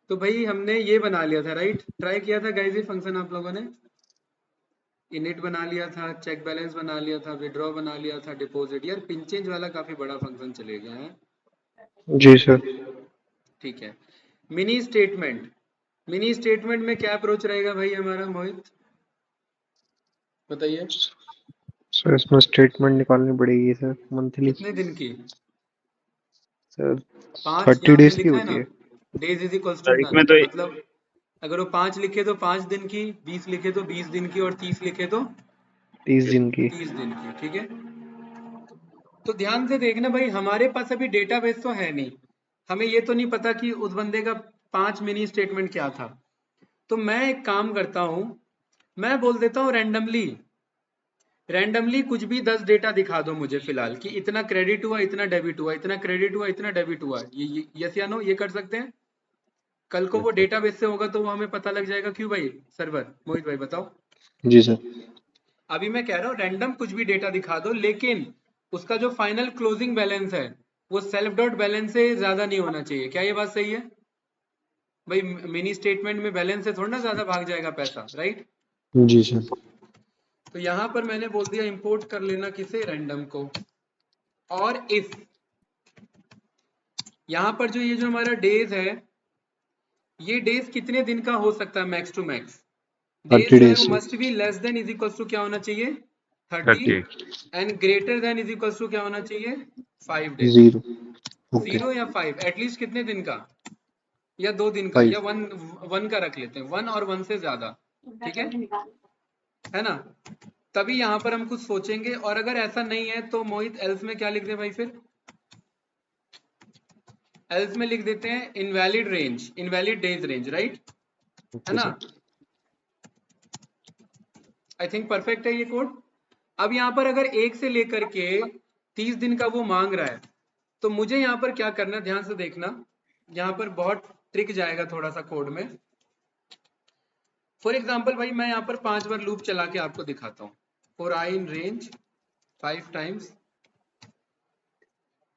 तो भाई हमने ये बना लिया था, राइट? ट्राई किया था गाइस ये फंक्शन आप लोगों ने। इनिट बना लिया था, चेक बैलेंस बना लिया था, विड्रॉ बना लिया था, डिपॉजिट। यार पिन चेंज वाला काफी बड़ा फंक्शन चले गया है। जी सर। ठीक है। मिनी स्टेटमेंट, मिनी स्टेटमेंट में क्या अप्रोच रहेगा भाई हमारा, मोहित बताइए। सर इसमें स्टेटमेंट निकालनी पड़ेगी सर मंथली। कितने दिन की? सर 5 30 यहाँ पे डेज की लिखा है होती ना, है। डेज इज इक्वल्स टू तारीख डन। में तो मतलब अगर वो 5 लिखे तो 5 दिन की, 20 लिखे तो 20 दिन की, और 30 लिखे तो 30 दिन की। 30 दिन की। ठीक है, तो ध्यान से देखना भाई, हमारे पास अभी डेटाबेस तो है नहीं, हमें ये तो नहीं पता कि उस बंदे का 5 मिनी स्टेटमेंट क्या था। तो मैं एक काम करता हूं, मैं बोल देता हूं रैंडमली कुछ भी 10 डेटा दिखा दो मुझे फिलहाल, कि इतना क्रेडिट हुआ, इतना डेबिट हुआ, इतना क्रेडिट हुआ, इतना डेबिट हुआ। ये यस या नो, ये कर सकते हैं? कल को वो डेटाबेस से होगा तो वो हमें पता लग जाएगा। क्यों भाई सर्वर, मोहित भाई बताओ। जी सर। अभी मैं कह रहा हूँ रैंडम कुछ भी डेटा दिखा दो, लेकिन उसका जो फाइनल क्लोजिंग बैलेंस है वो सेल्फ डॉट बैलेंस से ज्यादा नहीं होना चाहिए। क्या ये बात सही है भाई? मिनी स्टेटमेंट में बैलेंस से थोड़ा ना ज्यादा भाग जाएगा पैसा, राइट? जी सर। तो यहां पर मैंने बोल दिया इंपोर्ट कर लेना किसे, रैंडम को। और इफ यहां पर जो ये जो हमारा डेज है, ये डेज कितने दिन का हो सकता है मैक्स टू मैक्स? डेज 30 जो है डेज वो से। Must be less than is equals to क्या होना चाहिए, 30, 30। And greater than is equals to क्या होना चाहिए, 5 डेज। 0। ओके। 0 या 5, एटलीस्ट कितने दिन का, या 2 दिन का, 5। या वन का रख लेते हैं, 1 और 1 से ज्यादा। ठीक है ना? तभी यहां पर हम कुछ सोचेंगे। और अगर ऐसा नहीं है तो मोहित एल्स में क्या लिख दे भाई? फिर एल्स में लिख देते हैं invalid range, invalid days range, right? है ओके ना? सर। आई थिंक परफेक्ट है ये कोड। अब यहाँ पर अगर 1 से लेकर के 30 दिन का वो मांग रहा है, तो मुझे यहाँ पर क्या करना, ध्यान से देखना। यहाँ पर बहुत ट्रिक जाएगा थोड़ा सा कोड में। फॉर एग्जाम्पल भाई मैं यहाँ पर 5 बार लूप चला के आपको दिखाता हूँ। For I in range 5 times,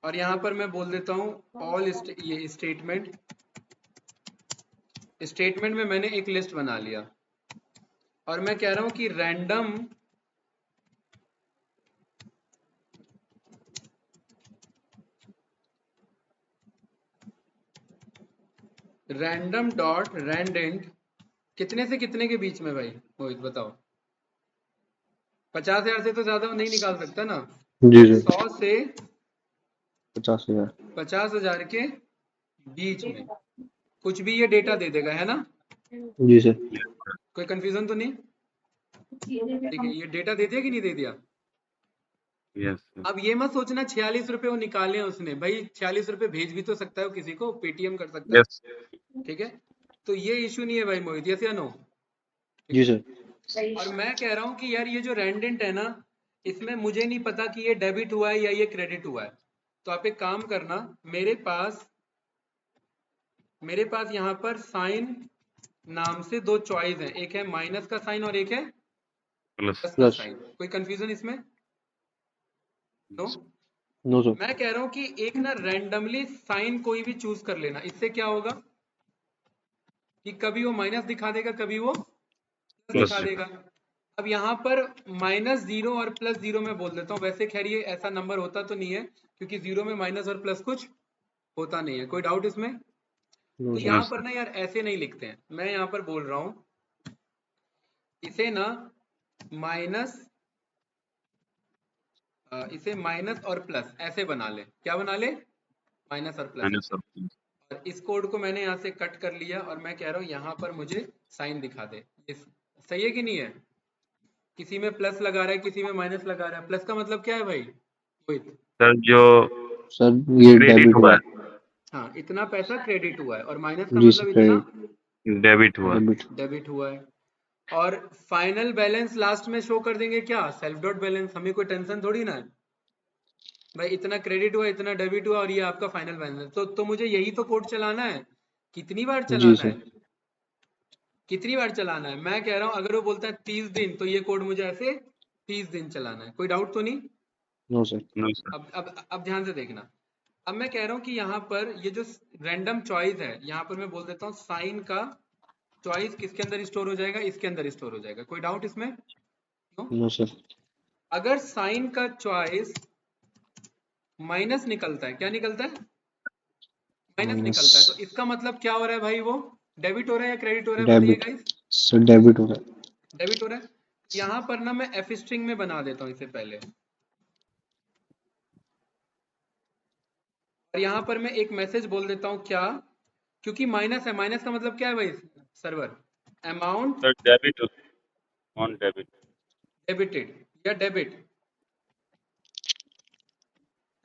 और यहाँ पर मैं बोल देता हूँ ऑल ये स्टेटमेंट में मैंने एक लिस्ट बना लिया, और मैं कह रहा हूँ कि रैंडम डॉट रैंडेंट कितने से कितने के बीच में भाई मोहित बताओ? 50,000 से तो ज्यादा नहीं निकाल सकता ना। जी सर। 100 से 50,000। 50,000 के बीच में कुछ भी ये डेटा दे देगा, है ना? जी सर। कोई कंफ्यूजन तो नहीं? ठीक है, ये डेटा दे दिया कि नहीं दे दिया? यस। अब ये मत सोचना 46 रुपए वो निकाले उसने, भाई 46 रुपए भेज भी तो सकता है वो, किसी को पेटीएम कर सकता है। यस। ठीक है, तो ये इश्यू नहीं है भाई मोहित, यस या नो? ठीक जी है। सर। और मैं कह रहा हूँ कि यार ये जो रेंडेंट है ना, इसमें मुझे नहीं पता कि ये डेबिट हुआ है या ये क्रेडिट हुआ है। तो आप एक काम करना, मेरे पास यहाँ पर साइन नाम से 2 चॉइस है, एक है माइनस का साइन और एक है प्लस। प्लस का प्लस। साइन। कोई कंफ्यूजन इसमें? नो? No sir. मैं कह रहा हूँ कि एक ना रैंडमली साइन कोई भी चूज कर लेना। इससे क्या होगा कि कभी वो माइनस दिखा देगा, कभी वो प्लस प्लस। दिखा देगा। अब यहाँ पर -0 और +0 में बोल देता हूँ। वैसे खैर ये ऐसा नंबर होता तो नहीं है, क्योंकि 0 में माइनस और प्लस कुछ होता नहीं है। कोई डाउट इसमें? नो तो सर। यहाँ पर ना यार ऐसे नहीं लिखते हैं, मैं यहाँ पर बोल रहा हूँ इसे ना माइनस इसे माइनस और प्लस ऐसे बना ले। क्या बना ले? माइनस और प्लस माइनस ऐसे। और प्लस। और इस कोड को मैंने यहाँ से कट कर लिया, और मैं कह रहा हूँ यहाँ पर मुझे साइन दिखा दे। सही है कि नहीं है? किसी में प्लस लगा रहा है, किसी में माइनस लगा रहा है। प्लस का मतलब क्या है भाई मोहित? सर जो सर ये क्रेडिट डेबिट हुआ हुआ है, है। हाँ, इतना पैसा क्रेडिट हुआ है, और माइनस का जी सर मतलब इतना क्रेडिट। डेबिट हुआ। डेबिट। डेबिट हुआ है। और फाइनल बैलेंस लास्ट में शो कर देंगे क्या, सेल्फ डॉट बैलेंस। हमें कोई टेंशन थोड़ी ना है भाई, इतना क्रेडिट हुआ, इतना डेबिट हुआ, और ये आपका फाइनल बैलेंस। तो मुझे यही तो कोड चलाना है। कितनी बार जी चलाना है, सर। कितनी बार चलाना है? मैं कह रहा हूँ अगर वो बोलता है 30 दिन, तो ये कोड मुझे ऐसे 30 दिन चलाना है। कोई डाउट तो नहीं? No sir. No sir. अब ध्यान से देखना। अब मैं कह रहा हूँ कि यहाँ पर ये जो रैंडम चॉइस है, यहाँ पर मैं बोल देता हूँ साइन का चॉइस किसके अंदर स्टोर हो जाएगा, इसके अंदर स्टोर हो जाएगा। कोई डाउट इसमें? नो? No sir. अगर साइन का चॉइस माइनस निकलता है, क्या निकलता है? Minus minus. निकलता है, तो इसका मतलब क्या हो रहा है भाई? वो डेबिट हो रहा है या क्रेडिट हो रहा है? बताइए डेबिट गाइस। सर, डेबिट हो रहा है। डेबिट हो रहा है। यहाँ पर ना मैं एफ स्ट्रिंग में बना देता हूँ इसे पहले, और यहाँ पर मैं एक मैसेज बोल देता हूँ क्या, क्योंकि माइनस है, माइनस का मतलब क्या है भाई server? Amount sir debit on debit. Debited या debit,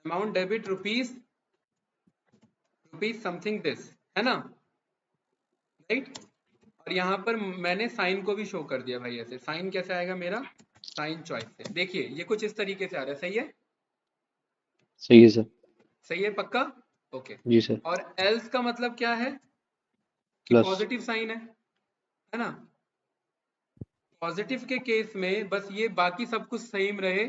amount debit rupees something this, है ना? राइट। और यहाँ पर मैंने साइन को भी शो कर दिया भाई, ऐसे साइन कैसे आएगा मेरा? साइन चॉइस से। देखिए ये कुछ इस तरीके से आ रहा है, सही है? सही है सर। सही है पक्का? ओके। जी सर। और एल्स का मतलब क्या है? कि प्लस। पॉजिटिव साइन है ना? पॉजिटिव के केस में बस ये बाकी सब कुछ सेम रहे,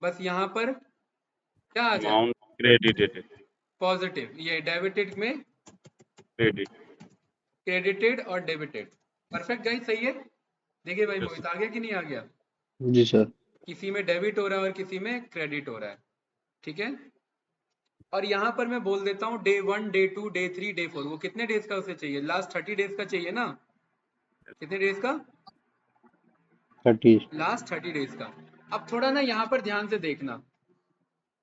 बस यहाँ पर क्या आ जाए? Amount credited. पॉजिटिव। ये डेबिटेड में क्रेडिट। क्रेडिटेड और डेबिटेड। परफेक्ट गाइस, सही है? देखिए भाई यस मोहित, आ गया कि नहीं आ गया? जी सर। किसी में डेबिट हो रहा है और किसी में क्रेडिट हो रहा है, ठीक है? और यहाँ पर मैं बोल देता हूँ डे 1, डे 2, डे 3, डे 4, वो कितने डेज का उसे चाहिए? लास्ट 30 डेज का चाहिए ना? कितने डेज का? 30। लास्ट 30 डेज का। अब थोड़ा ना यहाँ पर ध्यान से देखना,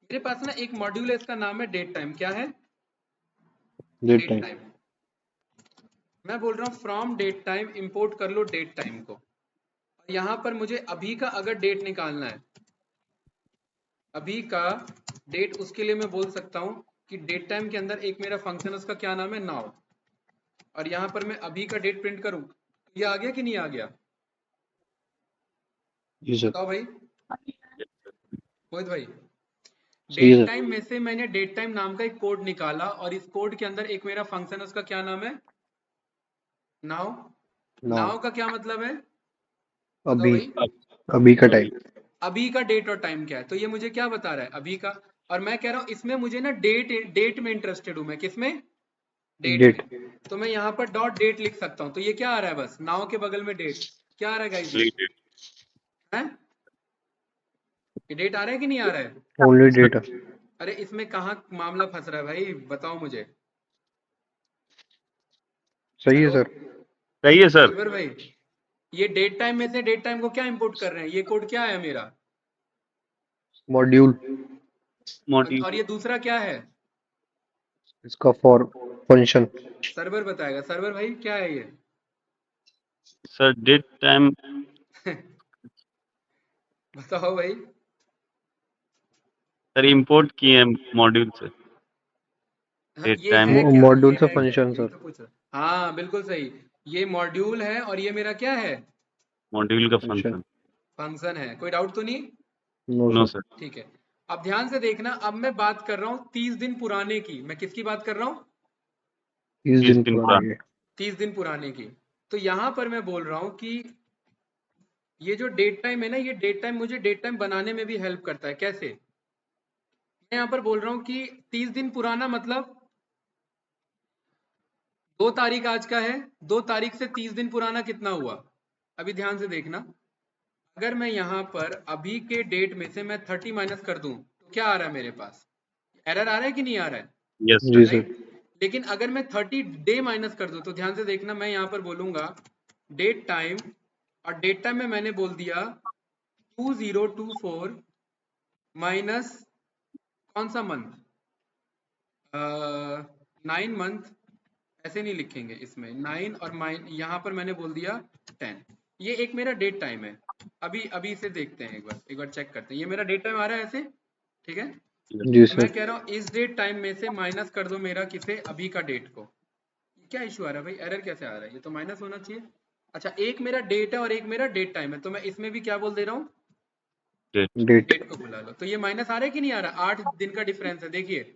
मेरे पास ना एक मॉड्यूल है, इसका नाम है डेट टाइम। क्या है? Date date time. टाइम। मैं बोल रहा हूँ फ्रॉम डेट टाइम इंपोर्ट कर लो डेट टाइम को, और यहाँ पर मुझे अभी का अगर डेट निकालना है, अभी का डेट, उसके लिए मैं बोल सकता हूँ कि डेट टाइम के अंदर एक मेरा फंक्शन, उसका क्या नाम है? नाउ। और यहाँ पर मैं अभी का डेट प्रिंट करूँ, ये आ गया कि नहीं आ गया? जी सर। बताओ भाई मोहित भाई। सही है डेट सर। टाइम में से मैंने डेट टाइम नाम का एक कोड निकाला, और इस कोड के अंदर एक मेरा फंक्शन है, उसका क्या नाम है? नाउ। नाउ। नाउ का क्या मतलब है? बताओ अभी। भाई। अभी का अभी। टाइम। अभी का डेट और टाइम क्या है? तो ये मुझे क्या बता रहा है? अभी का। और मैं कह रहा हूँ इसमें मुझे ना डेट में इंटरेस्टेड हूं मैं। किसमें? Date date. में। तो मैं यहाँ पर डॉट डेट लिख सकता हूँ, तो ये क्या आ रहा है? बस नाउ के बगल में डेट। क्या आ रहा है गाइस? ये Completed। है, ये डेट आ रहा है कि नहीं आ रहा है? Only sir date. अरे इसमें कहाँ मामला फंस रहा है भाई, बताओ मुझे। सही है हेलो सर। सही है सर। सरवर भाई, ये डेट टाइम में से डेट टाइम को क्या इंपोर्ट कर रहे हैं? ये कोड क्या है मेरा? मॉड्यूल। मॉड्यूल। और ये दूसरा क्या है? इसका फॉर फंक्शन। सर्वर बताएगा। सर्वर भाई क्या है ये? Sir date time. बताओ भाई। सर इंपोर्ट किए हैं मॉड्यूल से हाँ, डेट ये टाइम। है क्या? मॉड्यूल ये से है क्या? फंक्शन यही सर। तो पूछ रहा। हाँ बिल्कुल सही। ये मॉड्यूल है और ये मेरा क्या है? मॉड्यूल का फंक्शन। फंक्शन। फंक्शन है। कोई डाउट तो नहीं? No no sir. सर। ठीक है। अब ध्यान से देखना, अब मैं बात कर रहा हूँ 30 दिन पुराने की। मैं किसकी बात कर रहा हूँ? 30 30 दिन दिन पुराने पुराना। के। 30 दिन पुराने की। तो यहाँ पर मैं बोल रहा हूँ कि ये जो डेट टाइम है ना, ये डेट टाइम मुझे डेट टाइम बनाने में भी हेल्प करता है। कैसे? मैं यहाँ पर बोल रहा हूँ कि 30 दिन पुराना मतलब 2 तारीख आज का है, 2 तारीख से 30 दिन पुराना कितना हुआ? अभी ध्यान से देखना, अगर मैं यहाँ पर अभी के डेट में से मैं 30 माइनस कर दूं, तो क्या आ रहा है मेरे पास? एरर आ रहा है कि नहीं आ रहा है? यस जी सर। सर। राइट। लेकिन अगर मैं 30 डे माइनस कर दूं, तो ध्यान से देखना, मैं यहाँ पर बोलूंगा डेट टाइम, और डेट टाइम में मैंने बोल दिया 2024 माइनस कौन सा मंथ? 9 मंथ। ऐसे नहीं लिखेंगे इसमें 9, और यहाँ पर मैंने बोल दिया 10। ये एक मेरा डेट टाइम है। अभी अभी इसे देखते हैं, एक बार चेक करते हैं। ये मेरा डेट टाइम आ रहा है ऐसे, ठीक है? जी मैं सर। कह रहा हूँ इस डेट टाइम में से माइनस कर दो मेरा किसे? अभी का डेट को। क्या इशू आ रहा है भाई? एरर कैसे आ रहा है? ये तो माइनस होना चाहिए। अच्छा, एक मेरा डेट है और एक मेरा डेट टाइम है, तो मैं इसमें भी क्या बोल दे रहा हूँ? डेट। डेट। डेट को बुला लो। तो ये माइनस आ रहा है कि नहीं आ रहा? 8 दिन का डिफरेंस है। देखिए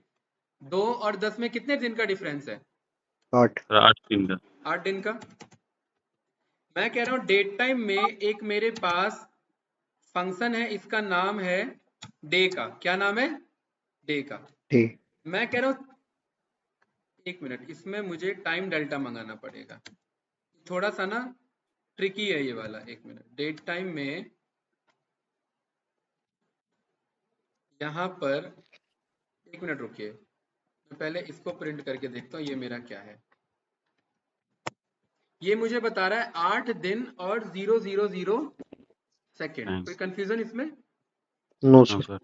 2 और 10 में कितने दिन का डिफरेंस है? 8। सर 8 दिन का। 8 दिन का। मैं कह रहा हूँ डेट टाइम में एक मेरे पास फंक्शन है, इसका नाम है डे का। क्या नाम है? डे का। डे। मैं कह रहा हूँ 1 मिनट, इसमें मुझे टाइम डेल्टा मंगाना पड़ेगा, थोड़ा सा ना ट्रिकी है ये वाला। 1 मिनट, डेट टाइम में यहाँ पर 1 मिनट रुकिए, मैं पहले इसको प्रिंट करके देखता हूँ ये मेरा क्या है। ये मुझे बता रहा है 8 दिन और 000 सेकेंड। कोई कंफ्यूजन इसमें? No no sir. सर।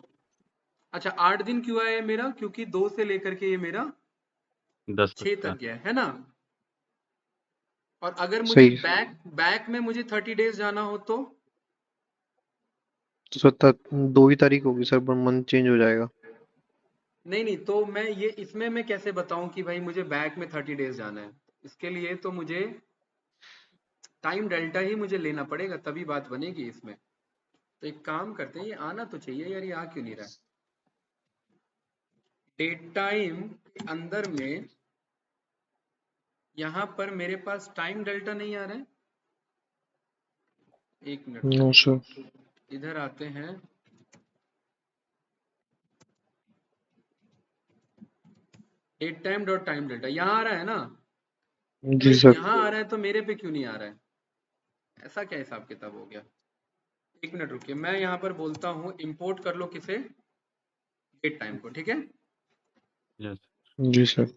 अच्छा 8 दिन क्यों आया है मेरा? क्योंकि 2 से लेकर के ये मेरा 10 6 तक तक का। गया है ना। और अगर मुझे सही। बैक में मुझे 30 डेज जाना हो तो तो 2 ही तारीख होगी सर, पर मंथ चेंज हो जाएगा। नहीं, तो मैं ये इसमें मैं कैसे बताऊं कि भाई मुझे बैक में 30 डेज जाना है? इसके लिए तो मुझे टाइम डेल्टा ही मुझे लेना पड़ेगा, तभी बात बनेगी इसमें। तो एक काम करते हैं, ये आना तो चाहिए यार, ये आ क्यों नहीं रहा है? डेट टाइम के अंदर में यहाँ पर मेरे पास टाइम डेल्टा नहीं आ रहा है। 1 मिनट नो रुकिए, सर। इधर आते हैं। Date time dot time delta यहाँ आ रहा है ना? जी भाई सर। यहाँ आ रहा है तो मेरे पे क्यों नहीं आ रहा है? ऐसा क्या हिसाब किताब हो गया? 1 मिनट रुकिए, मैं यहाँ पर बोलता हूँ इंपोर्ट कर लो किसे, डेट टाइम को, ठीक है। यस। जी सर।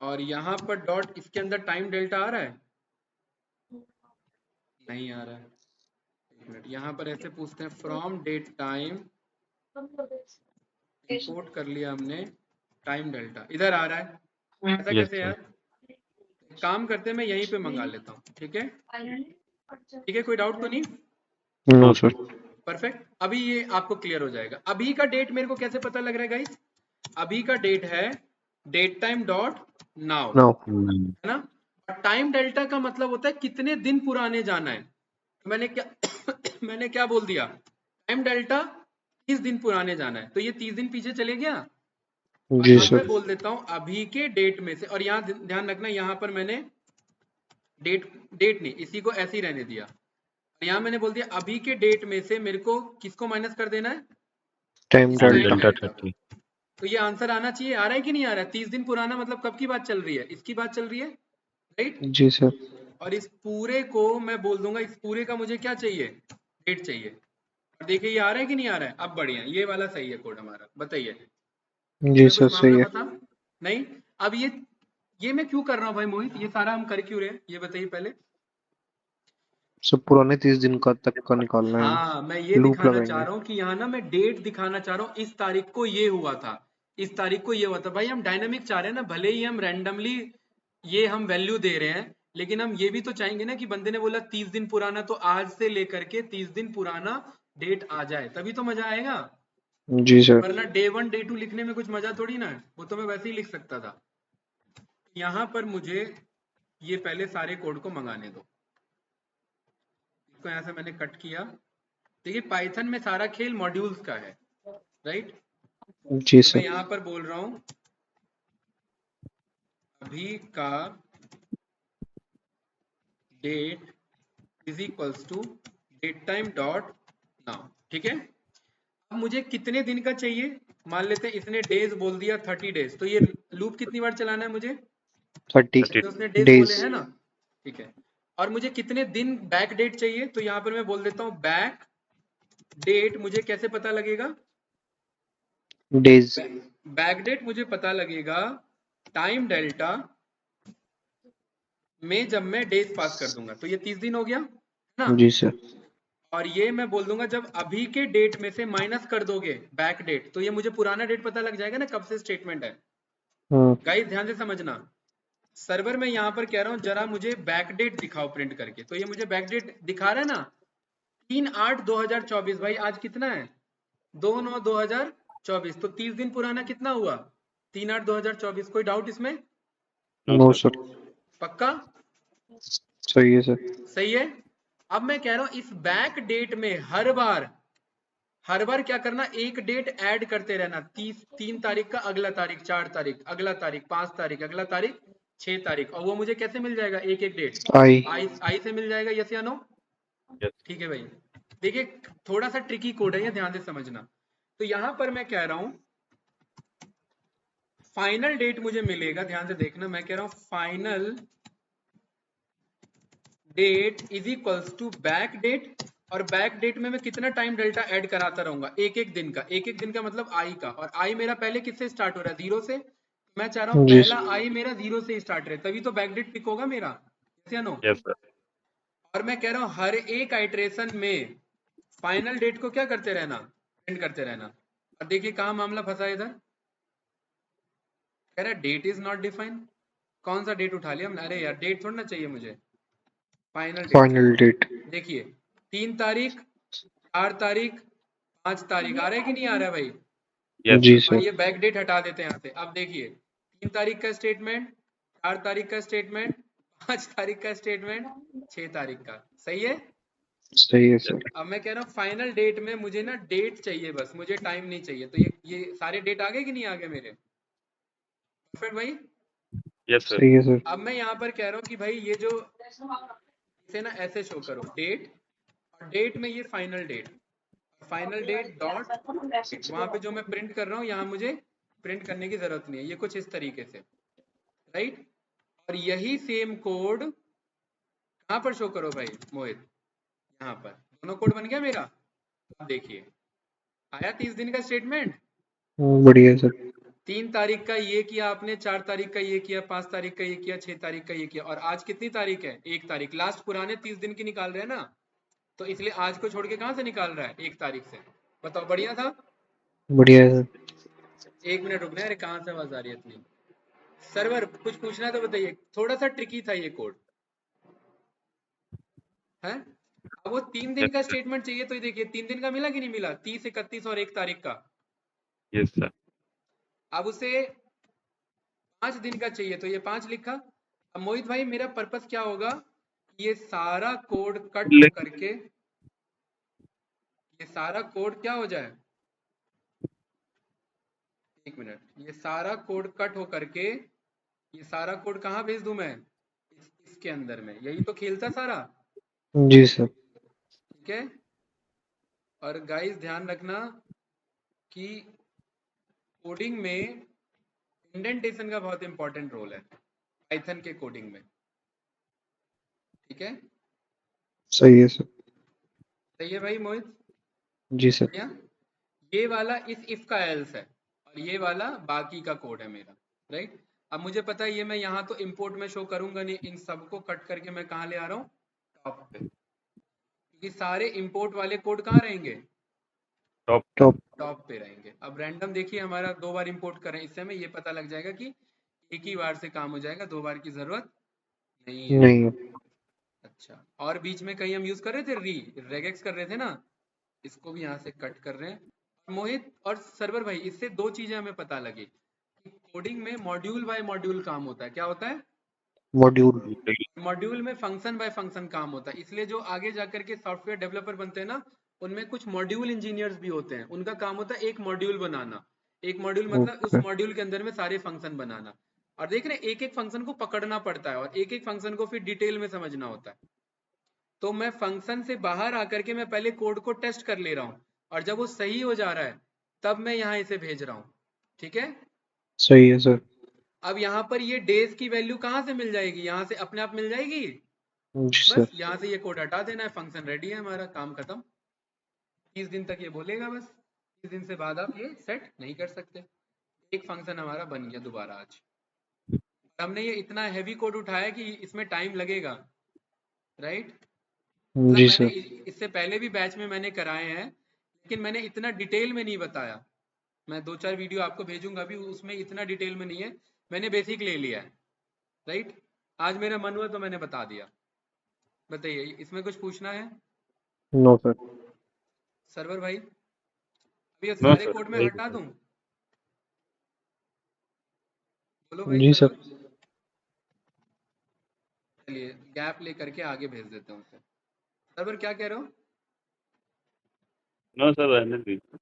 और यहाँ पर डॉट इसके अंदर टाइम डेल्टा आ रहा है? नहीं आ रहा है। 1 मिनट, यहाँ पर ऐसे पूछते हैं फ्रॉम डेट टाइम, इंपोर्ट कर लिया हमने टाइम डेल्टा, इधर आ रहा है। ऐसा यस कैसे सर। यार? काम करते हैं, मैं यहीं पे मंगा लेता हूँ, ठीक है। ठीक है, कोई डाउट तो नहीं? No no sir. Sir. Perfect, अभी ये आपको क्लियर हो जाएगा। अभी का डेट मेरे को कैसे पता लग रहा है गाइस? अभी का डेट है date time dot now, now. है ना। और टाइम डेल्टा का मतलब होता है कितने दिन पुराने जाना है। मैंने क्या मैंने क्या बोल दिया? टाइम डेल्टा 30 दिन पुराने जाना है, तो ये 30 दिन पीछे चले गया। और जी अब मैं सर। बोल देता हूं अभी के डेट में से, और यहाँ ध्यान रखना, यहाँ पर मैंने डेट नहीं, इसी को ऐसे ही रहने दिया। यहाँ मैंने बोल दिया अभी के डेट में से मेरे को किसको माइनस कर देना है? टाइम इस time time delta. Delta delta को। 30। तो ये आंसर आना चाहिए। आ रहा है कि नहीं आ रहा है? 30 दिन पुराना मतलब कब की बात चल रही है? इसकी बात चल रही है, राइट। जी सर। और इस पूरे को मैं बोल दूंगा, इस पूरे का मुझे क्या चाहिए? डेट चाहिए। और देखिए ये आ रहा है कि नहीं आ रहा है? अब बढ़िया, ये वाला सही है कोड हमारा। बताइए, जी इसमें सर कुछ सही मामला है। बता? नहीं। अब ये मैं क्यों कर रहा हूँ भाई मोहित? ये सारा हम कर क्यों रहे हैं, ये बताइए पहले। सब पुराने 30 दिन का तक का निकालना है। हाँ, मैं ये लूप दिखाना चाह लगाएंगे। रहा हूँ कि यहाँ ना मैं डेट दिखाना चाह रहा हूँ, इस तारीख को ये हुआ था, इस तारीख को ये हुआ था। भाई हम डायनामिक चाह रहे हैं ना, भले ही हम रैंडमली ये हम वैल्यू दे रहे हैं, लेकिन हम ये भी तो चाहेंगे ना कि बंदे ने बोला 30 दिन पुराना, तो आज से लेकर के 30 दिन पुराना डेट आ जाए, तभी तो मजा आएगा। जी सर। वरना डे 1 डे 2 लिखने में कुछ मजा थोड़ी ना है, वो तो मैं वैसे ही लिख सकता था। यहाँ पर मुझे ये पहले सारे कोड को मंगाने दो। इसको यहाँ से मैंने कट किया। देखिए पाइथन में सारा खेल मॉड्यूल्स का है, राइट। जी तो मैं सर। यहाँ पर बोल रहा हूँ अभी का date is equals to date time dot now, ठीक है। अब मुझे कितने दिन का चाहिए? मान लेते हैं इसने डेज बोल दिया 30 डेज, तो ये लूप कितनी बार चलाना है मुझे? 30 जैसे उसने डेज बोले डेज। हैं ना, ठीक है। और मुझे कितने दिन बैक डेट चाहिए? तो यहाँ पर मैं बोल देता हूँ बैक डेट मुझे कैसे पता लगेगा? डेज। बैक डेट मुझे पता लगेगा टाइम डेल्टा में, जब मैं डेज पास कर दूंगा, तो ये 30 दिन हो गया, है ना। जी सर। और ये मैं बोल दूंगा जब अभी के डेट में से माइनस कर दोगे बैक डेट, तो ये मुझे पुराना डेट पता लग जाएगा ना, कब से स्टेटमेंट है। हाँ। गाइस ध्यान से समझना, सर्वर में यहाँ पर कह रहा हूँ जरा मुझे बैक डेट दिखाओ प्रिंट करके, तो ये मुझे बैक डेट दिखा रहा है ना, 3/8/2024। भाई आज कितना है? 2/9/2024, तो 30 दिन पुराना कितना हुआ? 3/8/2024। कोई डाउट इसमें? No no sir. सर। पक्का? सही है सर। सही है। अब मैं कह रहा हूं इस बैक डेट में हर बार क्या करना, एक डेट ऐड करते रहना। 3 तारीख का अगला तारीख, 4 तारीख अगला तारीख, 5 तारीख अगला तारीख, 6 तारीख। और वो मुझे कैसे मिल जाएगा? एक एक डेट आई। आई से मिल जाएगा। यस या नो? यस। ठीक है भाई। देखिए थोड़ा सा ट्रिकी कोड है, ये ध्यान से समझना। तो यहां पर मैं कह रहा हूं फाइनल डेट मुझे मिलेगा, ध्यान से देखना, मैं कह रहा हूं final date is equals to back date, और बैक डेट में मैं कितना टाइम डेल्टा ऐड कराता रहूंगा, एक एक दिन का, एक एक दिन का मतलब आई का, और आई मेरा पहले किससे स्टार्ट हो रहा है, 0 से, मैं चाह रहा हूं जी पहला सर। आई मेरा 0 से स्टार्ट रहे, तभी तो बैक डेट पिक होगा मेरा, yes या नो। Yes sir. और मैं कह रहा हूं हर एक आइट्रेशन में फाइनल डेट को क्या करते रहना, प्रिंट करते रहना। और देखिए कहां मामला फंसा है, इधर कह रहा है डेट इज नॉट डिफाइंड, कौन सा डेट उठा लिया हमने, अरे यार डेट थोड़ा ना चाहिए मुझे, फाइनल डेट फाइनल चाहिए। डेट। देखिए 3 तारीख, 4 तारीख, 5 तारीख आ रहा है कि नहीं आ रहा है भाई, यस जी सर। और सर। ये बैक डेट हटा देते हैं यहाँ से। अब देखिए 3 तारीख का स्टेटमेंट, 4 तारीख का स्टेटमेंट, 5 तारीख का स्टेटमेंट, 6 तारीख का, सही है। सही है सर। अब मैं कह रहा हूँ फाइनल डेट में मुझे ना डेट चाहिए बस, मुझे टाइम नहीं चाहिए, तो ये सारे डेट आ गए कि नहीं आ गए मेरे, परफेक्ट भाई। Yes sir. सही है सर। अब मैं यहाँ पर कह रहा हूँ कि भाई ये जो इसे ना ऐसे शो करो डेट, और डेट में ये final date, final date dot, वहां पे जो मैं प्रिंट कर रहा हूँ यहाँ मुझे प्रिंट करने की जरूरत नहीं है, ये कुछ इस तरीके से, राइट। और यही सेम कोड कहाँ पर शो करो भाई मोहित, यहाँ पर दोनों कोड बन गया मेरा। अब देखिए आया 30 दिन का स्टेटमेंट, बढ़िया सर। 3 तारीख का ये किया आपने, 4 तारीख का ये किया, 5 तारीख का ये किया, 6 तारीख का ये किया, और आज कितनी तारीख है, 1 तारीख, लास्ट पुराने 30 दिन की निकाल रहे हैं ना, तो इसलिए आज को छोड़ के कहाँ से निकाल रहा है, 1 तारीख से, बताओ बढ़िया था। बढ़िया है सर। 1 मिनट रुकना है, अरे कहाँ से आवाज आ रही है इतनी, सर्वर कुछ पूछना है तो बताइए, थोड़ा सा ट्रिकी था ये कोड है। अब वो 3 दिन यस का सर। स्टेटमेंट चाहिए, तो ये देखिए 3 दिन का मिला कि नहीं मिला, 30, 31 और 1 तारीख का। Yes sir. अब उसे 5 दिन का चाहिए, तो ये 5 लिखा। अब मोहित भाई मेरा पर्पस क्या होगा, ये सारा कोड कट हो करके, ये सारा कोड क्या हो जाए, 1 मिनट, ये सारा कोड कट हो करके, ये सारा कोड कहाँ भेज दूं मैं, इसके अंदर में, यही तो खेल था सारा, जी सर। ठीक है। और गाइस ध्यान रखना कि कोडिंग में इंडेंटेशन का बहुत इंपॉर्टेंट रोल है पाइथन के कोडिंग में, ठीक है। सही है सर। सही है भाई मोहित, जी सर। बढ़िया। ये वाला इस इफ का एल्स है, और ये वाला बाकी का कोड है मेरा, राइट। अब मुझे पता है ये मैं यहाँ तो इंपोर्ट में शो करूंगा नहीं, इन सबको कट करके मैं कहाँ ले आ रहा हूँ, टॉप पे, क्योंकि सारे इंपोर्ट वाले कोड कहाँ रहेंगे, टॉप। टॉप। टॉप पे रहेंगे। अब रैंडम देखिए हमारा 2 बार इंपोर्ट कर रहे हैं, इससे हमें ये पता लग जाएगा कि एक ही बार से काम हो जाएगा, 2 बार की जरूरत नहीं है। नहीं है। अच्छा, और बीच में कहीं हम यूज कर रहे थे रेगेक्स कर रहे थे ना, इसको भी यहाँ से कट कर रहे हैं। मोहित और सर्वर भाई इससे 2 चीजें हमें पता लगी कि कोडिंग में मॉड्यूल बाय मॉड्यूल काम होता है, क्या होता है, मॉड्यूल। मॉड्यूल में फंक्शन बाय फंक्शन काम होता है, इसलिए जो आगे जाकर के सॉफ्टवेयर डेवलपर बनते हैं ना, उनमें कुछ मॉड्यूल इंजीनियर्स भी होते हैं, उनका काम होता है एक मॉड्यूल बनाना, एक मॉड्यूल मतलब उस ओके। मॉड्यूल के अंदर में सारे फंक्शन बनाना, और देख रहे एक एक फंक्शन को पकड़ना पड़ता है, और एक एक फंक्शन को फिर डिटेल में समझना होता है। तो मैं फंक्शन से बाहर आकर के मैं पहले कोड को टेस्ट कर ले रहा हूँ, और जब वो सही हो जा रहा है तब मैं यहाँ इसे भेज रहा हूँ, ठीक है। सही है सर। अब यहाँ पर ये डेज की वैल्यू कहाँ से मिल जाएगी, यहाँ से अपने आप मिल जाएगी, जी बस सर। यहाँ से ये कोड हटा देना है, फंक्शन रेडी है, हमारा काम खत्म। 30 दिन तक ये बोलेगा बस, 30 दिन से बाद आप ये सेट नहीं कर सकते। एक फंक्शन हमारा बन गया दोबारा आज। हमने ये इतना हैवी कोड उठाया कि इसमें टाइम लगेगा, राइट। मतलब जी मैंने सर। इससे पहले भी बैच में मैंने कराए हैं, लेकिन मैंने इतना डिटेल में नहीं बताया। मैं 2-4 वीडियो आपको भेजूंगा अभी, उसमें इतना डिटेल में नहीं है, मैंने बेसिक ले लिया है, राइट। आज मेरा मन हुआ तो मैंने बता दिया। बताइए इसमें कुछ पूछना है नो सर। सर्वर भाई, अभी ये नो सारे सर, कोड में वेरी हटा गुड। दूं, बोलो भाई जी सर्वर। सर। चलिए गैप ले करके आगे भेज देता हूँ उसे। सर्वर क्या कह रहे हो, नो सर, रहने दीजिए।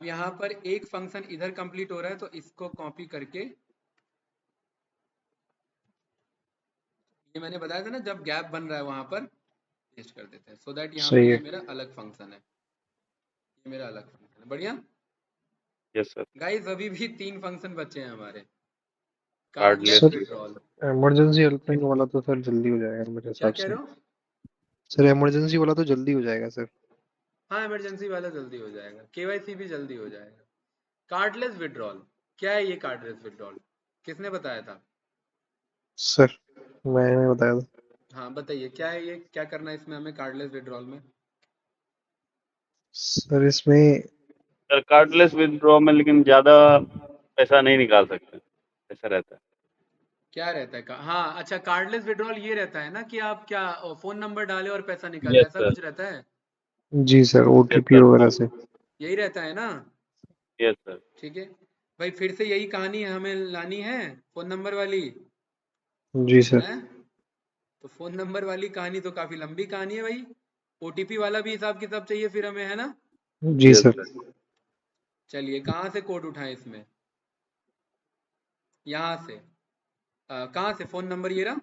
अब यहाँ पर एक फंक्शन इधर कंप्लीट हो रहा है, तो इसको कॉपी करके, ये मैंने बताया था ना जब गैप बन रहा है वहां पर पेस्ट कर देते हैं, सो दैट यहाँ पर सही ये है। मेरा अलग फंक्शन है, ये मेरा अलग फंक्शन है, बढ़िया। Yes sir. गाइस अभी भी 3 फंक्शन बचे हैं हमारे, cardless cardless sir withdrawal. Emergency helpline वाला तो सर जल्दी हो जाएगा मेरे क्या हिसाब कह से। रहे हो? सर इमरजेंसी वाला तो जल्दी हो जाएगा सर। हाँ इमरजेंसी वाला जल्दी हो जाएगा, केवाईसी भी जल्दी हो जाएगा। कार्डलेस विड्रॉल, क्या है ये कार्डलेस विड्रॉल? किसने बताया था? सर मैंने बताया था। हाँ बताइए क्या है ये, क्या करना है इसमें हमें कार्डलेस विड्रॉल में? सर इसमें सर कार्डलेस विथड्रॉ में लेकिन ज़्यादा पैसा नहीं निकाल सकते, ऐसा रहता है। क्या रहता है हाँ अच्छा, कार्डलेस विड्रॉल ये रहता है ना कि आप क्या फोन नंबर डालें और पैसा निकालें, यस ऐसा सर। कुछ रहता है? जी सर यस ओटीपी सर। वगैरह से। यही रहता है ना? Yes sir. ठीक है भाई, फिर से यही कहानी हमें लानी है, फोन नंबर वाली जी सर। है। तो फोन नंबर वाली कहानी तो काफी लंबी कहानी है भाई, ओटीपी वाला भी हिसाब किताब चाहिए फिर हमें, है ना? जी यस सर। सर। चलिए कहाँ से कोड उठाएं इसमें, यहाँ से कहाँ से, फोन नंबर ये रहा,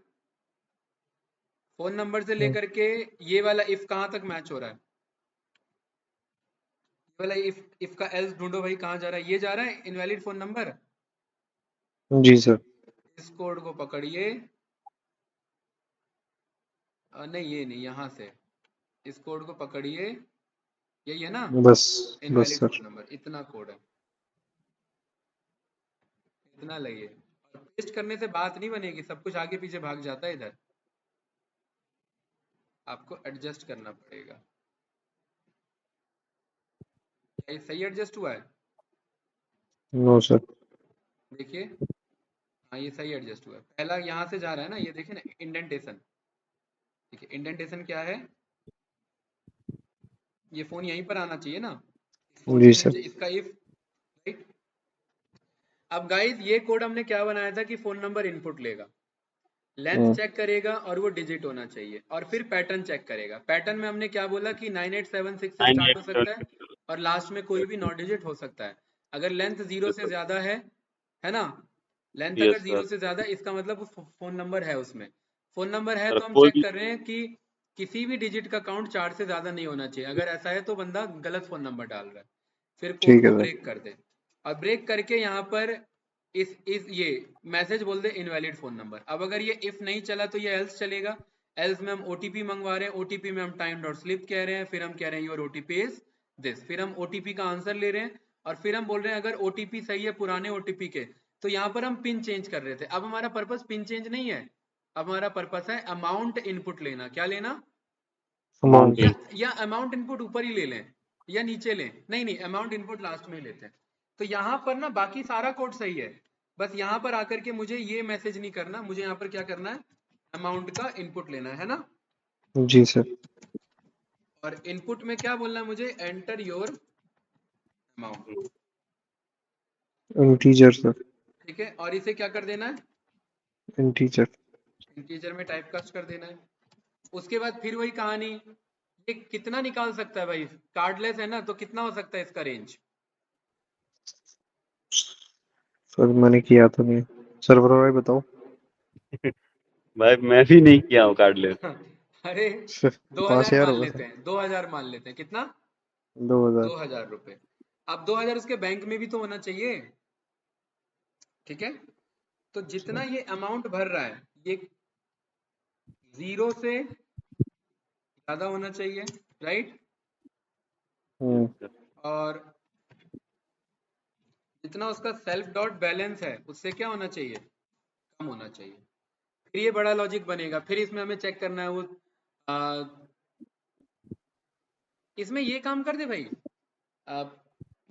फोन नंबर से लेकर के ये वाला इफ कहाँ तक मैच हो रहा है, ये वाला इफ का एल्स ढूंढो भाई, कहाँ जा रहा है, ये जा रहा है इनवैलिड फोन नंबर। जी सर। इस कोड को पकड़िए, नहीं ये नहीं, यहाँ से इस कोड को पकड़िए, यही है ना, बस बस इनवैलिड सर। फोन नंबर, इतना कोड है, इतना लगिए। और पेस्ट करने से बात नहीं बनेगी, सब कुछ आगे पीछे भाग जाता है इधर, आपको एडजस्ट करना पड़ेगा। क्या ये सही एडजस्ट हुआ है? No sir. देखिए, हाँ ये सही एडजस्ट हुआ है, पहला यहाँ से जा रहा है ना, ये देखिए ना इंडेंटेशन, देखिए इंडेंटेशन क्या है, ये फोन यहीं पर आना चाहिए ना, इस फोन जी के सर। नीचे इसका इफ, राइट। अब गाइस ये कोड हमने क्या बनाया था कि फोन नंबर इनपुट लेगा, लेंथ चेक करेगा और वो डिजिट होना चाहिए, और फिर पैटर्न चेक करेगा। पैटर्न में हमने क्या बोला कि 9876 से नाइन स्टार्ट हो एट सकता है सेवन और लास्ट में कोई भी 9 डिजिट हो सकता है। अगर लेंथ जीरो से ज्यादा है ना, लेंथ अगर यस जीरो सर। से ज्यादा है, इसका मतलब फोन नंबर है उसमें, फोन नंबर है सर तो हम कोई चेक भी। कर रहे हैं कि किसी भी डिजिट का काउंट 4 से ज्यादा नहीं होना चाहिए, अगर ऐसा है तो बंदा गलत फोन नंबर डाल रहा है। फिर कोड ठीक है को सर। ब्रेक कर दे, और ब्रेक करके यहाँ पर इस ये मैसेज बोल दे इनवैलिड फोन नंबर। अब अगर ये इफ नहीं चला तो ये एल्स चलेगा, एल्स में हम ओटीपी मंगवा रहे हैं, ओटीपी में हम टाइम डॉट स्लिप कह रहे हैं, फिर हम कह रहे हैं योर ओटीपी इज दिस, फिर हम ओटीपी का आंसर ले रहे हैं, और फिर हम बोल रहे हैं अगर ओटीपी सही है पुराने ओटीपी के, तो यहाँ पर हम पिन चेंज कर रहे थे। अब हमारा पर्पस पिन चेंज नहीं है, अब हमारा पर्पस है अमाउंट इनपुट लेना। क्या लेना? Amount amount. या अमाउंट इनपुट ऊपर ही ले लें या नीचे लें, नहीं नहीं अमाउंट इनपुट लास्ट में ही लेते हैं। तो यहाँ पर ना बाकी सारा कोड सही है, बस यहाँ पर आकर के मुझे ये मैसेज नहीं करना, मुझे यहाँ पर क्या करना है, अमाउंट का इनपुट लेना है ना। जी सर। और इनपुट में क्या बोलना है मुझे, enter your amount, integer sir. ठीक है, और इसे क्या कर देना है, इंटीजर। इंटीजर में टाइप कास्ट कर देना है। उसके बाद फिर वही कहानी, ये कितना निकाल सकता है भाई, कार्डलेस है ना, तो कितना हो सकता है इसका रेंज? सर मैंने किया तो नहीं। सर्वर भाई बताओ। भाई मैं भी नहीं किया हूँ कार्डलेस। अरे सर 2000 5000 मान होगा लेते सर। हैं, 2000 मान लेते हैं, कितना? 2000। 2000 रुपए। अब 2000 उसके बैंक में भी तो होना चाहिए, ठीक है। तो जितना ये अमाउंट भर रहा है, ये जीरो से ज्यादा होना चाहिए, राइट। यस हम्म। सर। और जितना उसका सेल्फ डॉट बैलेंस है उससे क्या होना चाहिए, कम होना चाहिए। फिर ये बड़ा लॉजिक बनेगा, फिर इसमें हमें चेक करना है वो आ, इसमें ये काम कर दे भाई, आ,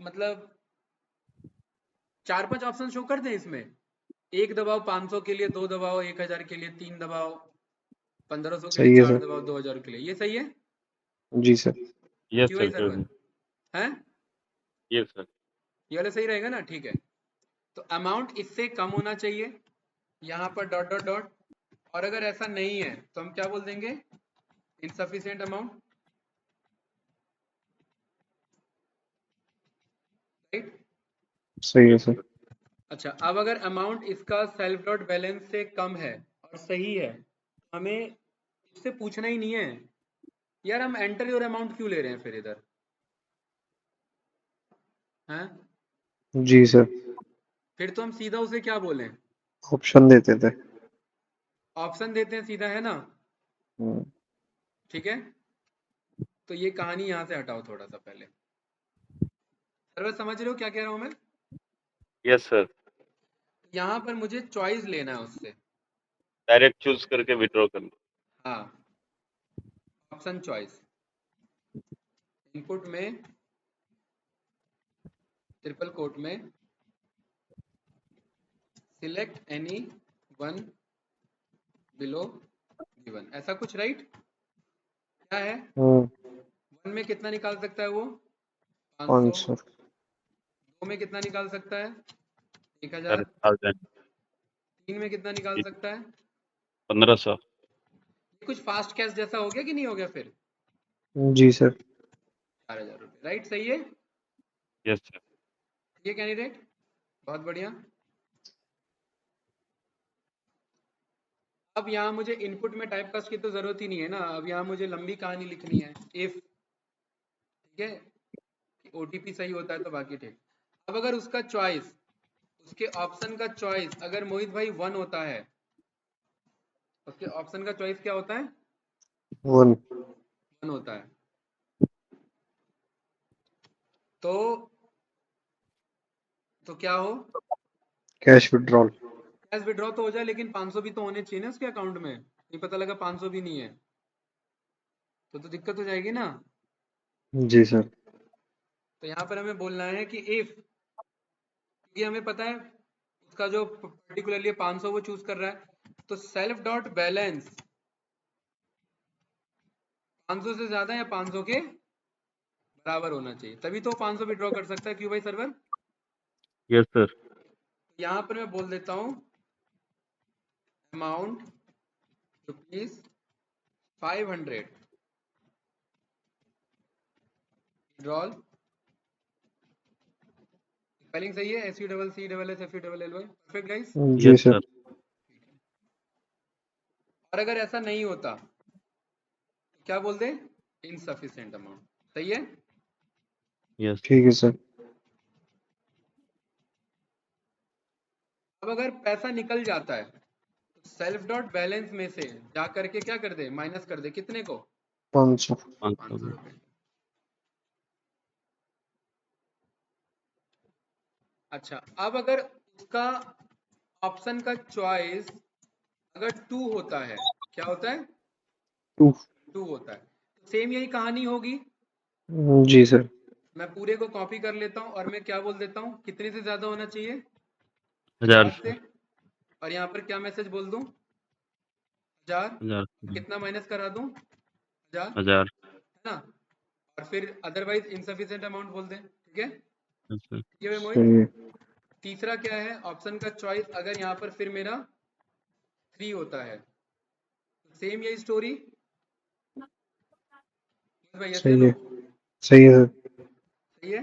मतलब 4-5 ऑप्शन शो कर दे इसमें, एक दबाओ 500 के लिए, दो दबाओ 1000 के लिए, तीन दबाओ 1500 के लिए, सही है चार सर। दबाओ 2000 के लिए, ये सही है? जी सर। यस क्यों सर भाई क्यों सर्वर नहीं। है, यस सर। ये वाला सही रहेगा ना, ठीक है। तो अमाउंट इससे कम होना चाहिए, यहाँ पर डॉट डॉट डॉट, और अगर ऐसा नहीं है तो हम क्या बोल देंगे, इनसफिशिएंट अमाउंट, राइट। सही है यस सर। सर। अच्छा अब अगर अमाउंट इसका सेल्फ डॉट बैलेंस से कम है और सही है, हमें इससे पूछना ही नहीं है यार, हम एंटर योर अमाउंट क्यों ले रहे हैं फिर इधर, हैं? जी सर, फिर तो हम सीधा उसे क्या बोलें, ऑप्शन देते थे। ऑप्शन देते हैं सीधा, है ना। हम्म, ठीक है, तो ये कहानी यहाँ से हटाओ थोड़ा सा पहले। सर्वर समझ रहे हो क्या कह रहा हूँ मैं? यस सर, यहाँ पर मुझे चॉइस लेना है उससे। डायरेक्ट चूज करके विड्रॉ करना। हाँ, ऑप्शन चॉइस, इनपुट में ट्रिपल कोट में select any one below given, ऐसा कुछ, राइट? क्या है, हम्म, वन में कितना निकाल सकता है वो, 500। 500। दो में कितना निकाल सकता है, 1000। 1000। तीन में कितना निकाल सकता है, 1500। ये कुछ फास्ट कैश जैसा हो गया कि नहीं हो गया फिर? जी सर। 4000 रुपये, राइट, सही है। Yes sir. ये कैंडिडेट, बहुत बढ़िया। अब यहाँ मुझे इनपुट में टाइप कास्ट की तो जरूरत ही नहीं है ना, अब यहाँ मुझे लंबी कहानी लिखनी है, इफ, ठीक है, ओटीपी सही होता है तो बाकी ठीक। अब अगर उसका चॉइस, उसके ऑप्शन का चॉइस अगर मोहित भाई 1 होता है, उसके ऑप्शन का चॉइस क्या होता है, 1। 1 होता है, तो क्या हो, कैश विड्रॉल। कैश विड्रॉ तो हो जाए, लेकिन 500 भी तो होने चाहिए ना उसके अकाउंट में, नहीं पता लगा 500 भी नहीं है, तो दिक्कत हो जाएगी ना। जी सर। तो यहाँ पर हमें बोलना है कि इफ, क्योंकि हमें पता है उसका जो पर्टिकुलरली 500 वो चूज कर रहा है, तो सेल्फ डॉट बैलेंस 500 से ज्यादा या 500 के बराबर होना चाहिए, तभी तो 500 विड्रॉ कर सकता है, क्यों भाई सर्वर? Yes sir. यहाँ पर मैं बोल देता हूँ अमाउंट रुपीज 500 विड्रॉल, स्पेलिंग सही है, SUCCSSFULLY, परफेक्ट गाइस। जी यस सर। सर। और अगर ऐसा नहीं होता तो क्या बोल दे, इनसफिशिएंट अमाउंट, सही है। यस। ठीक है सर। अब अगर पैसा निकल जाता है तो सेल्फ डॉट बैलेंस में से जा करके क्या कर दे, माइनस कर दे, कितने को, 500। 500 500 रुपए। अच्छा, अब अगर उसका ऑप्शन का चॉइस अगर 2 होता है, क्या होता है, 2। 2 होता है, तो सेम यही कहानी होगी। जी सर। मैं पूरे को कॉपी कर लेता हूँ और मैं क्या बोल देता हूँ, कितने से ज्यादा होना चाहिए, 1000 1000 से, और यहाँ पर क्या मैसेज बोल दूं, 1000, 1000 कितना माइनस करा दूं, 1000, 1000। है ना, और फिर अदरवाइज इनसफिशिएंट अमाउंट बोल दें, ठीक है। Yes sir. ये है मोहित। सही है। तीसरा क्या है, ऑप्शन का चॉइस अगर यहाँ पर फिर मेरा 3 होता है, सेम यही स्टोरी भाई, ऐसे सही नो, है। सही है सर। सही है।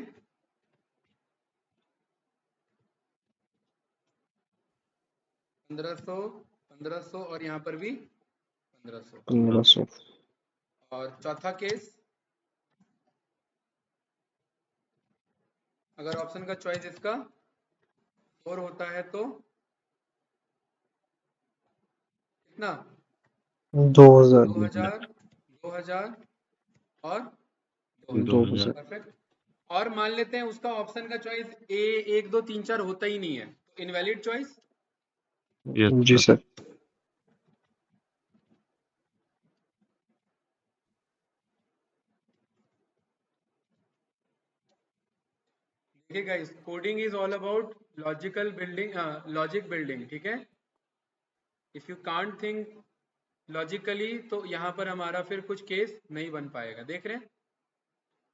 1500, 1500 और यहाँ पर भी 1500। 1500। और चौथा केस, अगर ऑप्शन का चॉइस इसका 4 होता है तो कितना, 2000। 2000, 2000 और 2000, 2000। 2000। परफेक्ट। और मान लेते हैं उसका ऑप्शन का चॉइस ए 1 2 3 4 होता ही नहीं है, तो इनवैलिड चॉइस। यस जी सर। सर। देखिए guys, coding is all about logical building, logic building, ठीक है। If you can't think logically तो यहाँ पर हमारा फिर कुछ केस नहीं बन पाएगा, देख रहे हैं। यस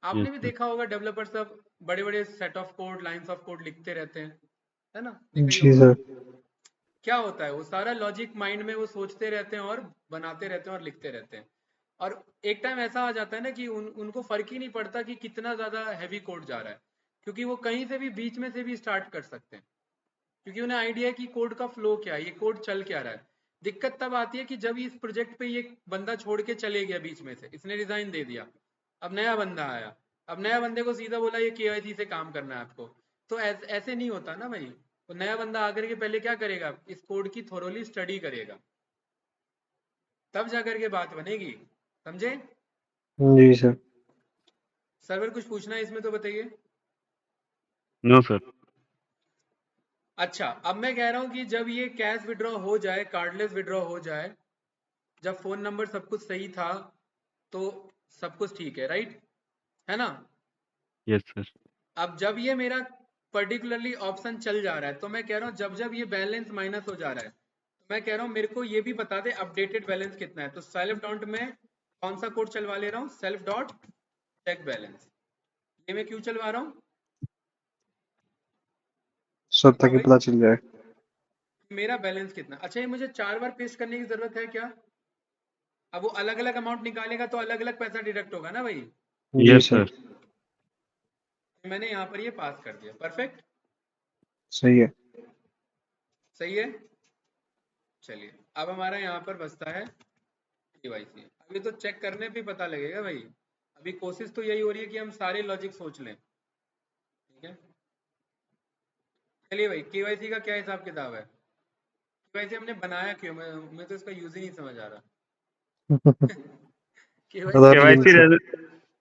आपने भी सर। देखा होगा डेवलपर सब बड़े बड़े set of code, lines of code लिखते रहते हैं, है ना, देखा ही जी होगा। सर। क्या होता है, वो सारा लॉजिक माइंड में वो सोचते रहते हैं और बनाते रहते हैं और लिखते रहते हैं, और एक टाइम ऐसा आ जाता है ना कि उनको फर्क ही नहीं पड़ता कि कितना ज्यादा हैवी कोड जा रहा है, क्योंकि वो कहीं से भी बीच में से भी स्टार्ट कर सकते हैं, क्योंकि उन्हें आइडिया है कि कोड का फ्लो क्या है, ये कोड चल क्या रहा है। दिक्कत तब आती है कि जब इस प्रोजेक्ट पे ये बंदा छोड़ के चले गया बीच में से, इसने रिजाइन दे दिया, अब नया बंदा आया, अब नया बंदे को सीधा बोला ये केवाईसी से काम करना है आपको, तो ऐसे नहीं होता ना भाई। तो नया बंदा आकर के पहले क्या करेगा, इस कोड की थोरोली स्टडी करेगा, तब जाकर के बात बनेगी, समझे? जी सर। सर्वर कुछ पूछना है इसमें तो बताइए। No sir. अच्छा, अब मैं कह रहा हूं कि जब ये कैश विड्रॉ हो जाए, कार्डलेस विड्रॉ हो जाए, जब फोन नंबर सब कुछ सही था तो सब कुछ ठीक है, राइट, है ना? Yes sir. अब जब ये मेरा पर्टिकुलरली ऑप्शन चल जा रहा है, तो मैं कह रहा हूँ जब जब ये बैलेंस माइनस हो जा रहा है, तो मैं कह रहा हूँ मेरे को ये भी बता दे अपडेटेड बैलेंस कितना है। तो सेल्फ डॉट में कौन सा कोड चलवा ले रहा हूँ, सेल्फ डॉट चेक बैलेंस। ये मैं क्यों चलवा रहा हूँ सर बताओ ताकि भाई, पता चल जाए। मेरा बैलेंस कितना। अच्छा, ये मुझे 4 बार पेस्ट करने की जरूरत है क्या? अब वो अलग अलग अमाउंट निकालेगा तो अलग अलग पैसा डिडक्ट होगा ना भाई। जी यस सर। सर। मैंने यहाँ पर ये पास कर दिया, परफेक्ट, सही है। सही है। चलिए, अब हमारा यहाँ पर बचता है केवाईसी। अभी तो चेक करने पे पता लगेगा भाई, अभी कोशिश तो यही हो रही है कि हम सारे लॉजिक सोच लें, ठीक है। चलिए भाई, केवाईसी का क्या हिसाब किताब है, केवाईसी हमने बनाया क्यों, मैं तो इसका यूज ही नहीं समझ आ रहा। KYC Aadhaar link KYC sir.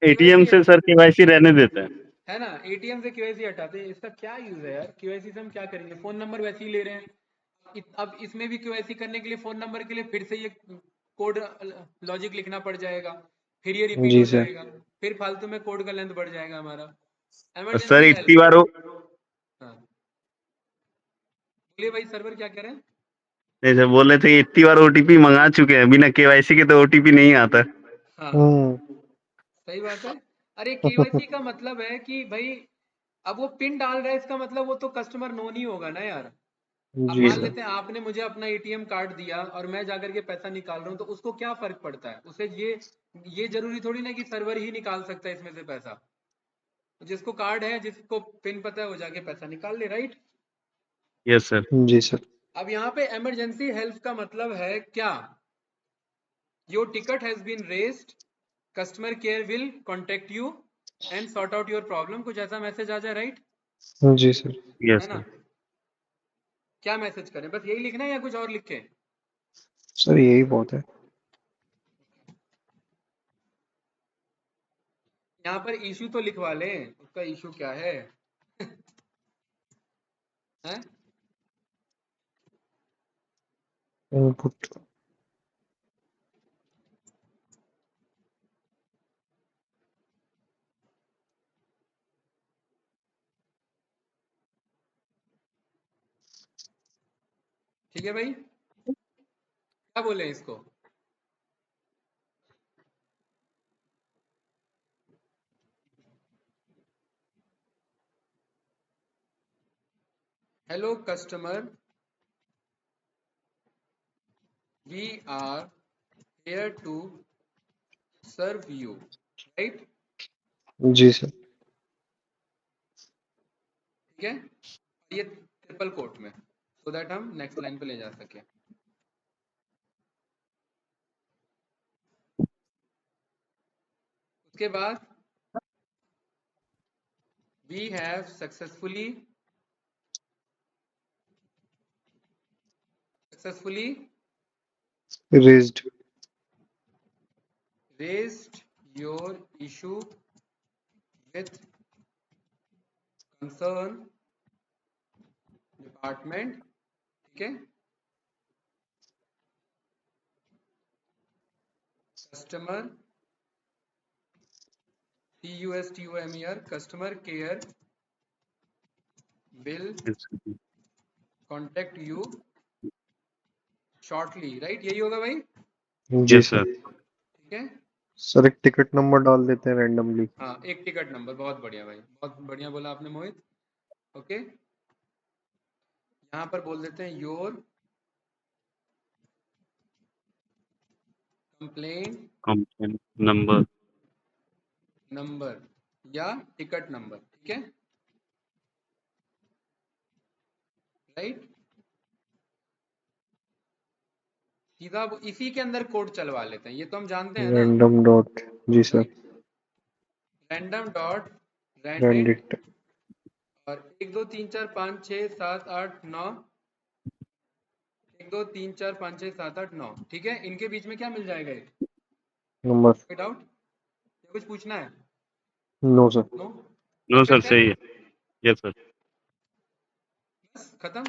ATM KYC से सर केवाईसी रहने देते हैं। है ना, एटीएम से केवाईसी हटाते हैं, इसका क्या यूज है यार? केवाईसी से हम क्या करेंगे, फोन नंबर वैसे ही ले रहे हैं। अब इसमें भी केवाईसी करने के लिए फोन नंबर के लिए फिर से ये कोड लॉजिक लिखना पड़ जाएगा, फिर ये रिपीट जी हो सर। जाएगा, फिर फालतू में कोड का लेंथ बढ़ जाएगा हमारा। और सर इमरजेंसी इतनी बार हेल्प। हाँ, बोलिए भाई, सर्वर क्या कह रहे हैं? जैसे बोल रहे थे इतनी बार ओटीपी मंगा चुके हैं, बिना केवाईसी के तो ओटीपी नहीं आता। हाँ, हम्म। सही बात है। अरे केवाईसी का मतलब है कि भाई, अब वो पिन डाल रहा है, इसका मतलब वो तो कस्टमर नोन ही होगा ना यार। अब जी मान सर। लेते हैं आपने मुझे अपना एटीएम कार्ड दिया और मैं जाकर के पैसा निकाल रहा हूँ, तो उसको क्या फर्क पड़ता है उसे, ये जरूरी थोड़ी ना कि सर्वर ही निकाल सकता है इसमें से पैसा। जिसको कार्ड है, जिसको पिन पता है, वो जाके पैसा निकाल ले, राइट। Yes sir. जी सर। अब यहाँ पे इमरजेंसी हेल्प का मतलब है क्या, your ticket has been raised, customer care will contact you and sort out your problem, कुछ ऐसा मैसेज आ जाए, राइट, जी सर। यस है ना? सर। क्या मैसेज करें, बस यही लिखना है या कुछ और लिख के? सर यही बहुत है। यहाँ पर इशू तो लिखवा लें, उसका इशू क्या है, हैं? इनपुट। ठीक है भाई, क्या बोले इसको? Hello customer, we are here to serve you, right, जी सर। ठीक है। ये ट्रिपल कोट में, सो दैट हम नेक्स्ट लाइन पे ले जा सके। उसके बाद we have successfully raised. raised your issue with concern department, ठीक है। Customer CUSTOMER customer care will contact you shortly, राइट, यही होगा भाई, जी यस सर। सर। ठीक है। सर एक टिकट नंबर डाल देते हैं रैंडमली। हाँ, एक टिकट नंबर, बहुत बढ़िया भाई, बहुत बढ़िया बोला आपने मोहित। ओके, यहाँ पर बोल देते हैं your complain complain number. Number या टिकट नंबर, ठीक है, राइट। सीधा इसी के अंदर कोड चलवा लेते हैं, ये तो हम जानते हैं ना, रैंडम डॉट। जी सर। रैंडम डॉट रैंडेंट रैंडिट। और 1 2 3 4 5 6 7 8 9 1 2 3 4 5 6 7 8 9 ठीक है। इनके बीच में क्या मिल जाएगा ये? नंबर। कोई डाउट या कुछ पूछना है? No sir. No no sir, perfect है, सही है। Yes sir. बस खत्म।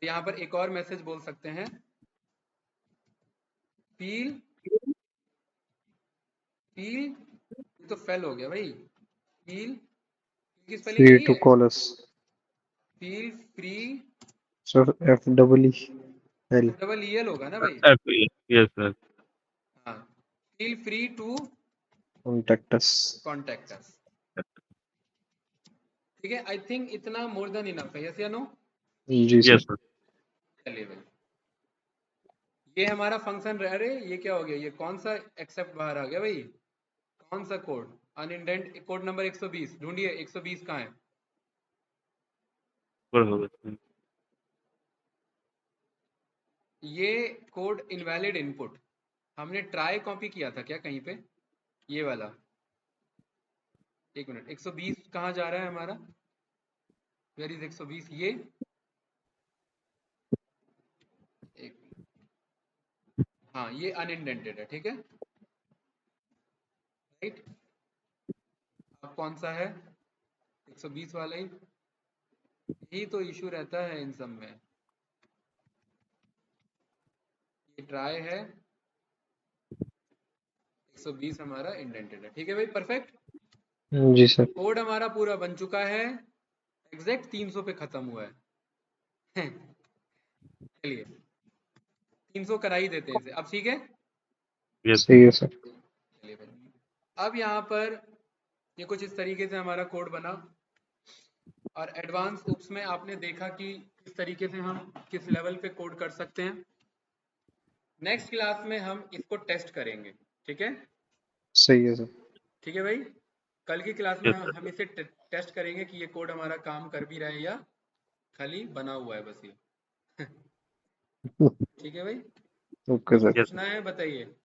यहाँ पर एक और मैसेज बोल सकते हैं, फील फील तो फेल हो गया भाई। फील की स्पेलिंग फ्री यही टू है, call us. Feel free sir FEEL। Double E L होगा ना भाई। Yes sir. हाँ, feel free to contact us. Contact us. ठीक है, आई थिंक इतना मोर देन इनफ है। यस या नो? जी यस सर। सर। चलिए भाई, ये हमारा फंक्शन रह रहे। ये क्या हो गया, ये कौन सा एक्सेप्ट बाहर आ गया भाई? कौन सा कोड? अनइंडेंट कोड नंबर 120 ढूंढिए। 120 कहाँ है? ऊपर होगा सर। ये कोड इनवैलिड इनपुट हमने ट्राई कॉपी किया था क्या कहीं पे? ये वाला, एक मिनट, 120 कहाँ जा रहा है हमारा? Where is 120? ये एक, हाँ ये अनइंडेंटेड है, ठीक है राइट। अब कौन सा है? 120 वाला ही। यही तो इशू रहता है इन सब में। ये ट्राई है, 120 हमारा इंडेंटेड है, ठीक है भाई परफेक्ट। जी सर। कोड हमारा पूरा बन चुका है, एग्जैक्ट 300 पे खत्म हुआ है। चलिए 300 करा ही देते हैं इसे अब, ठीक है। यस सही है सर। चलिए भाई, अब यहाँ पर ये कुछ इस तरीके से हमारा कोड बना। और एडवांस उप्स में आपने देखा कि किस तरीके से हम किस लेवल पे कोड कर सकते हैं। नेक्स्ट क्लास में हम इसको टेस्ट करेंगे, ठीक है। सही है सर। ठीक है भाई, कल की क्लास में यस सर। हम इसे टेस्ट करेंगे कि ये कोड हमारा काम कर भी रहा है या खाली बना हुआ है बस ये। ठीक है भाई, ओके सर। यस। पूछना है बताइए।